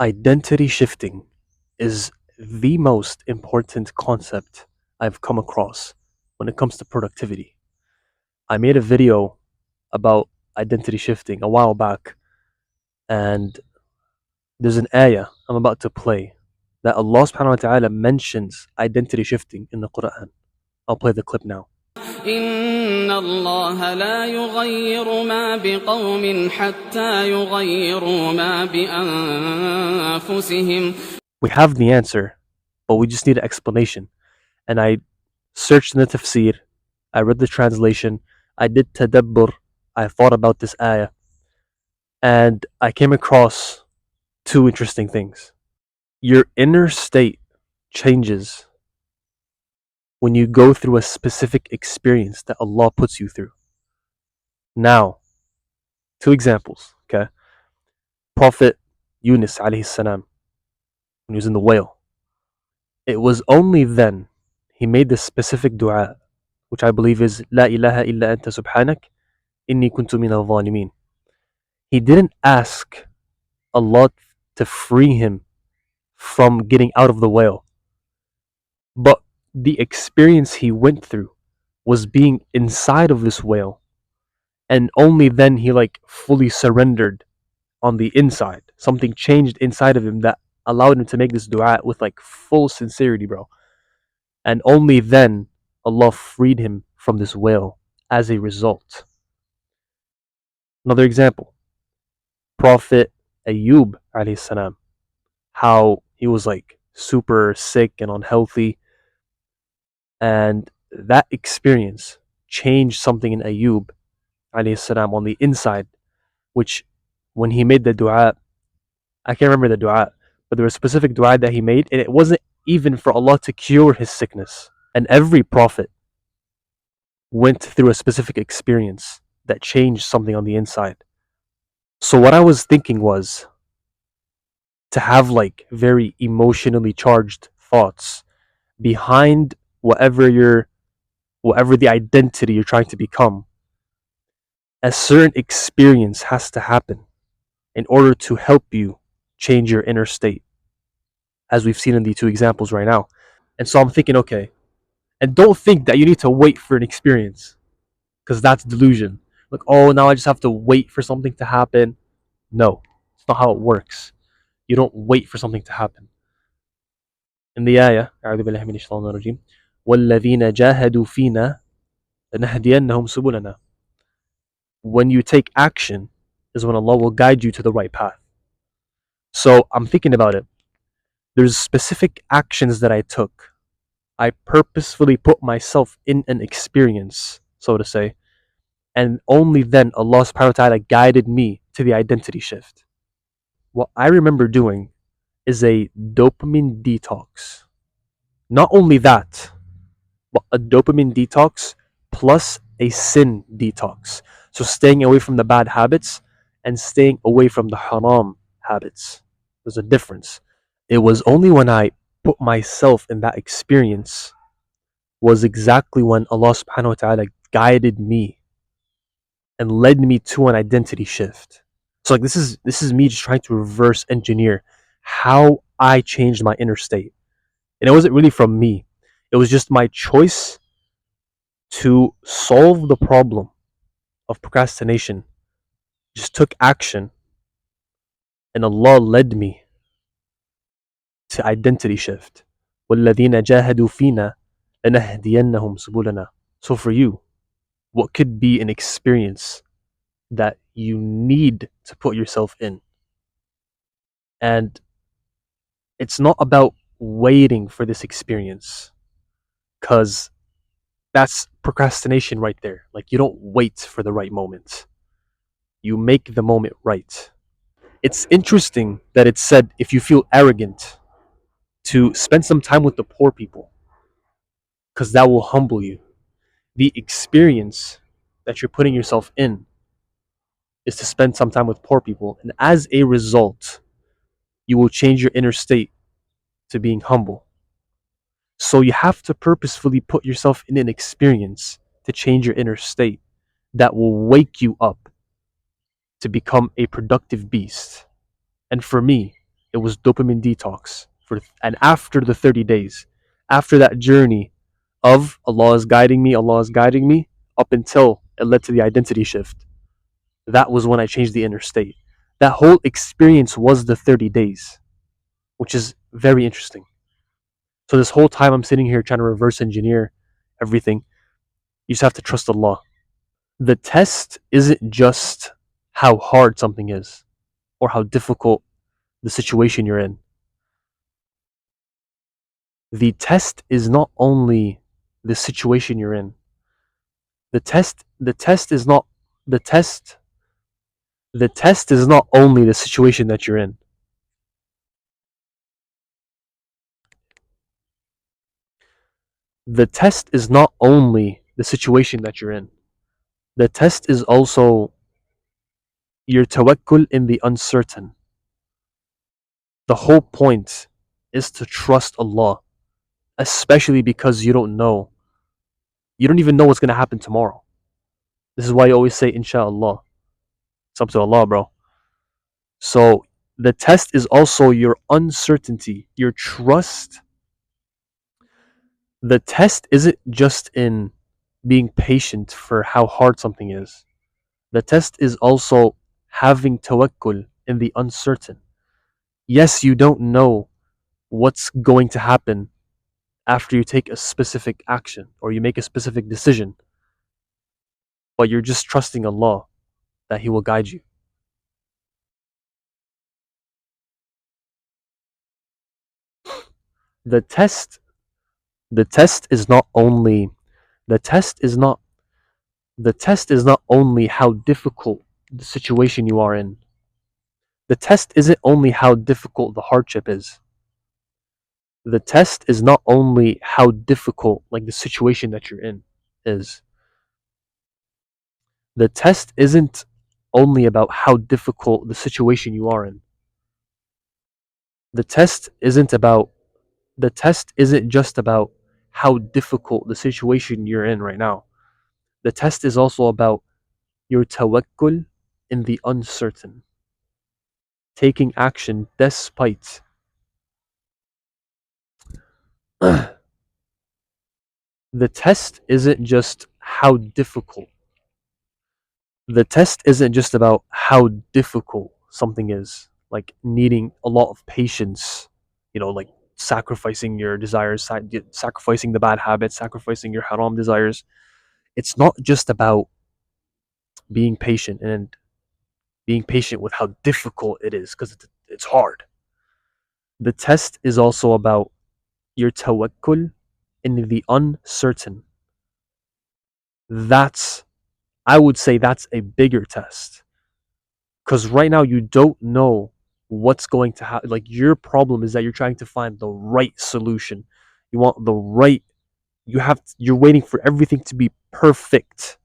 Identity shifting is the most important concept I've come across when it comes to productivity. I made a video about identity shifting a while back, and there's an ayah I'm about to play that Allah subhanahu wa ta'ala mentions identity shifting in the Quran. I'll play the clip now. إن الله لا يغير ما بقوم حتى يغيروا ما بأنفسهم. We have the answer, but we just need an explanation. And I searched in the tafsir, I read the translation, I did tadabbur, I thought about this ayah, and I came across two interesting things. Your inner state changes when you go through a specific experience that Allah puts you through. Now, two examples, okay? Prophet Yunus alayhi salam, when he was in the whale, it was only then he made this specific dua, which I believe is La ilaha illa anta subhanak inni kuntu min al-zalimin. He didn't ask Allah to free him from getting out of the whale, but the experience he went through was being inside of this whale, and only then he fully surrendered on the inside. Something changed inside of him that allowed him to make this dua with full sincerity, bro. And only then Allah freed him from this whale as a result. Another example, Prophet Ayub alayhi salam, how he was super sick and unhealthy, and that experience changed something in Ayub alayhi salam on the inside, which when he made the dua, I can't remember the dua, but there was a specific dua that he made, and it wasn't even for Allah to cure his sickness. And every prophet went through a specific experience that changed something on the inside. So what I was thinking was to have very emotionally charged thoughts behind whatever the identity you're trying to become. A certain experience has to happen in order to help you change your inner state, as we've seen in the two examples right now. And so I'm thinking, okay, and don't think that you need to wait for an experience, because that's delusion. Oh, now I just have to wait for something to happen. No, it's not how it works. You don't wait for something to happen. In the ayah, أعوذ بالله من الشيطان الرجيم, وَالَّذِينَ جَاهَدُوا فِينَا لَنَهْدِيَنَّهُمْ سُبُلَنَا. When you take action is when Allah will guide you to the right path. So I'm thinking about it. There's specific actions that I took. I purposefully put myself in an experience, so to say, and only then Allah subhanahu wa ta'ala guided me to the identity shift. What I remember doing is a dopamine detox. Not only that, but a dopamine detox plus a sin detox. So staying away from the bad habits and staying away from the haram habits. There's a difference. It was only when I put myself in that experience was exactly when Allah subhanahu wa ta'ala guided me and led me to an identity shift. So this is me just trying to reverse engineer how I changed my inner state. And it wasn't really from me. It was just my choice to solve the problem of procrastination. Just took action, and Allah led me to identity shift. وَالَّذِينَ جَاهَدُوا فِينَا لَنَهْدِيَنَّهُمْ سُبُلَنَا. So for you, what could be an experience that you need to put yourself in? And it's not about waiting for this experience, because that's procrastination right there. You don't wait for the right moment. You make the moment right. It's interesting that it said if you feel arrogant to spend some time with the poor people, because that will humble you. The experience that you're putting yourself in is to spend some time with poor people, and as a result, you will change your inner state to being humble. So you have to purposefully put yourself in an experience to change your inner state that will wake you up to become a productive beast. And for me, It was dopamine detox for, and after the 30 days, after that journey of Allah is guiding me, up until it led to the identity shift. That was when I changed the inner state. That whole experience was the 30 days, which is very interesting. So this whole time I'm sitting here trying to reverse engineer everything. You just have to trust Allah. The test isn't just how hard something is or how difficult the situation you're in. The test is not only the situation you're in. The test is not the test the test is not only the situation that you're in. The test is not only the situation that you're in. The test is also your tawakkul in the uncertain. The whole point is to trust Allah, especially because you don't know. You don't even know what's going to happen tomorrow. This is why you always say, Inshallah. It's up to Allah, bro. So the test is also your uncertainty, your trust. The test isn't just in being patient for how hard something is. The test is also having tawakkul in the uncertain. Yes, you don't know what's going to happen after you take a specific action or you make a specific decision, but you're just trusting Allah that He will guide you. The test, the test is not only, the test is not, the test is not only how difficult the situation you are in. The test isn't only how difficult the hardship is. The test is not only how difficult, like the situation that you're in is. The test isn't only about how difficult the situation you are in. The test isn't about, the test isn't just about how difficult the situation you're in right now. The test is also about your tawakkul in the uncertain, taking action despite. The test isn't just how difficult. The test isn't just about how difficult something is, like needing a lot of patience, like sacrificing your desires, sacrificing the bad habits, sacrificing your haram desires. It's not just about being patient and being patient with how difficult it is because it's hard. The test is also about your tawakkul in the uncertain. That's, I would say, that's a bigger test because right now you don't know what's going to happen. Like your problem is that you're trying to find the right solution. You want the right. You're waiting for everything to be perfect.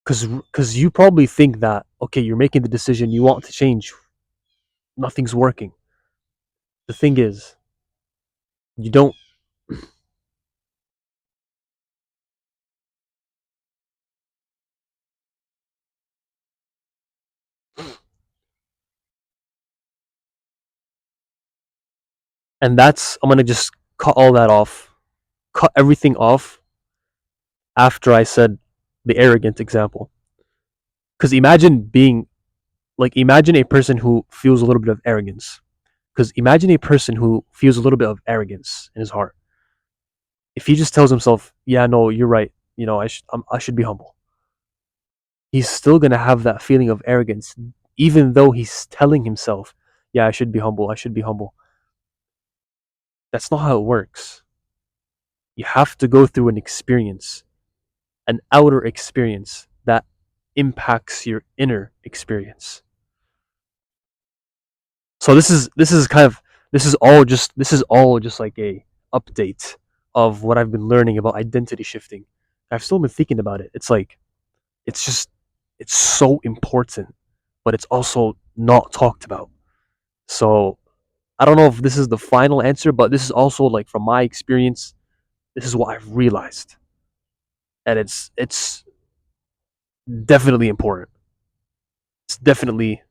Because you probably think that, okay, you're making the decision, you want to change, nothing's working. The thing is, you don't. And that's, I'm gonna just cut all that off, cut everything off after I said the arrogant example. Because imagine being, like, imagine a person who feels a little bit of arrogance. Because imagine a person who feels a little bit of arrogance in his heart. If he just tells himself, yeah, no, you're right, I should be humble, he's still gonna have that feeling of arrogance, even though he's telling himself, yeah, I should be humble, I should be humble. That's not how it works. You have to go through an experience, an outer experience that impacts your inner experience. So this is kind of, this is all just like a update of what I've been learning about identity shifting. I've still been thinking about it. It's like it's just it's so important, but it's also not talked about. So I don't know if this is the final answer, but this is also like from my experience, this is what I've realized. And it's definitely important. It's definitely,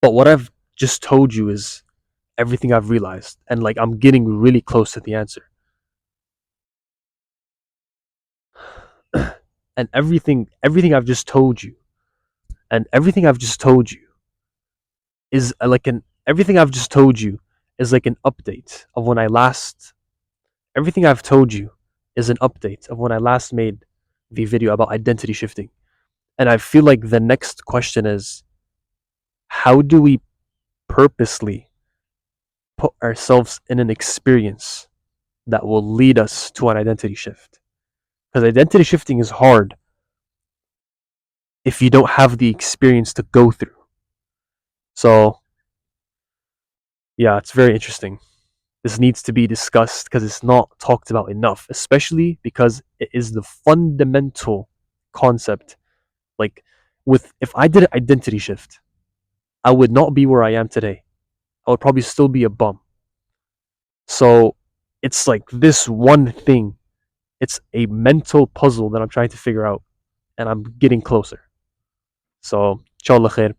but what I've just told you is everything I've realized, and like I'm getting really close to the answer. And everything I've just told you, and everything I've just told you is like an everything I've just told you is like an update of when I last. Everything I've told you is an update of when I last made the video about identity shifting. And I feel like the next question is, how do we purposely put ourselves in an experience that will lead us to an identity shift? Because identity shifting is hard if you don't have the experience to go through. So, yeah, it's very interesting. This needs to be discussed because it's not talked about enough, especially because it is the fundamental concept. Like, with if I did an identity shift, I would not be where I am today. I would probably still be a bum. So, it's like this one thing. It's a mental puzzle that I'm trying to figure out, and I'm getting closer. So, inshallah khair.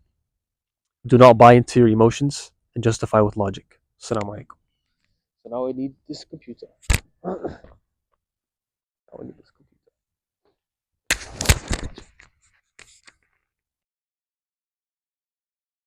Do not buy into your emotions and justify with logic. Assalamu alaikum. So now I need this computer. Now I need this